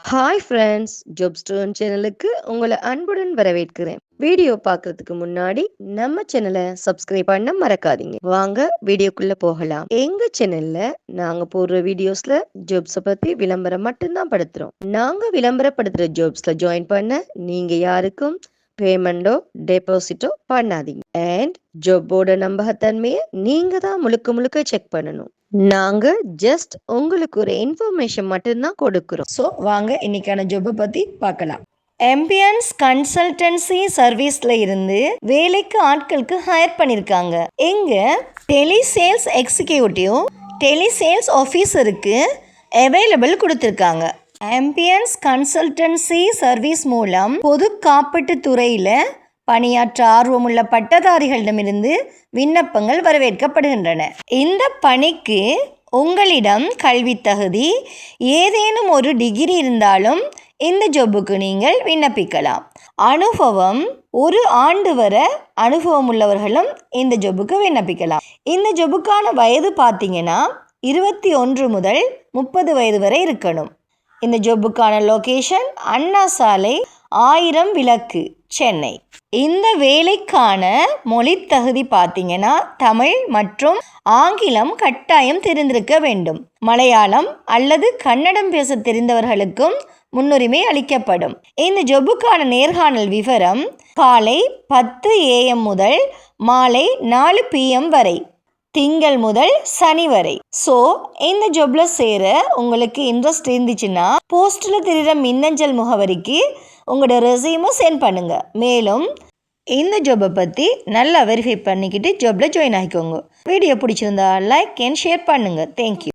Hi friends, job stone சேனலுக்கு உங்களை அன்புடன் வரவேற்கிறேன். வீடியோ பார்க்கறதுக்கு முன்னாடி நம்ம சேனலை சப்ஸ்கிரைப் பண்ண மறக்காதீங்க. வாங்க வீடியோக்குள்ள போகலாம். எங்க சேனல்ல நாங்க போடுற வீடியோஸ்ல ஜாப்ஸை பத்தி விளம்பரம் மட்டும்தான் படுத்துறோம். நாங்க விளம்பரப்படுத்துற ஜாப்ஸ்ல ஜாயின் பண்ண நீங்க யாருக்கும் பேமெண்டோ டெபாசிட்டோ பண்ணாதீங்க. அண்ட் ஜாப்போட நம்பகத்தன்மையை நீங்க தான் முழுக்க முழுக்க செக் பண்ணணும். நாங்க ஜஸ்ட் உங்களுக்கு ஒரு இன்ஃபர்மேஷன் மட்டும்தான் கொடுக்குறோம். ஸோ வாங்க இன்னைக்கான ஜாப்பை பத்தி பார்க்கலாம். எம்பியன்ஸ் கன்சல்டன்சி சர்வீஸ்ல இருந்து வேலைக்கு ஆட்களுக்கு ஹையர் பண்ணியிருக்காங்க. எங்க டெலிசேல்ஸ் எக்ஸிக்யூட்டிவ் டெலிசேல்ஸ் ஆஃபீஸருக்கு அவைலபிள் கொடுத்துருக்காங்க. எம்பியன்ஸ் கன்சல்டன்சி சர்வீஸ் மூலம் பொது காப்பீட்டு துறையில் பணியாற்ற ஆர்வமுள்ள பட்டதாரிகளிடமிருந்து விண்ணப்பங்கள் வரவேற்கப்படுகின்றன. இந்த பணிக்கு உங்களிடம் கல்வி தகுதி ஏதேனும் ஒரு டிகிரி இருந்தாலும் இந்த ஜாபுக்கு நீங்கள் விண்ணப்பிக்கலாம். அனுபவம் 1 ஆண்டு வரை அனுபவம் உள்ளவர்களும் இந்த ஜாபுக்கு விண்ணப்பிக்கலாம். இந்த ஜாபுக்கான வயது பார்த்தீங்கன்னா 21 முதல் 30 வயது வரை இருக்கணும். இந்த ஜாபுக்கான லொகேஷன் அண்ணா சாலை 1000 விளக்கு, சென்னை. இந்த வேலைக்கான மொழி தகுதி பார்த்தீங்கன்னா தமிழ் மற்றும் ஆங்கிலம் கட்டாயம் தெரிந்திருக்க வேண்டும். மலையாளம் அல்லது கன்னடம் பேச தெரிந்தவர்களுக்கும் முன்னுரிமை அளிக்கப்படும். இந்த ஜாபுக்கான நேர்காணல் விவரம் காலை 10 AM முதல் மாலை 4 PM வரை, திங்கள் முதல் சனி வரை. ஸோ இந்த ஜாப்ல சேர உங்களுக்கு இன்ட்ரெஸ்ட் இருந்துச்சுன்னா போஸ்டில் தெரிகிற மின்னஞ்சல் முகவரிக்கு உங்களோட ரெஸ்யூமை சென்ட் பண்ணுங்க. மேலும் இந்த ஜாபை பற்றி நல்லா வெரிஃபை பண்ணிக்கிட்டு ஜாப்ல ஜாயின் ஆகிக்கோங்க. வீடியோ பிடிச்சிருந்தா லைக் அண்ட் ஷேர் பண்ணுங்க. தேங்க்யூ.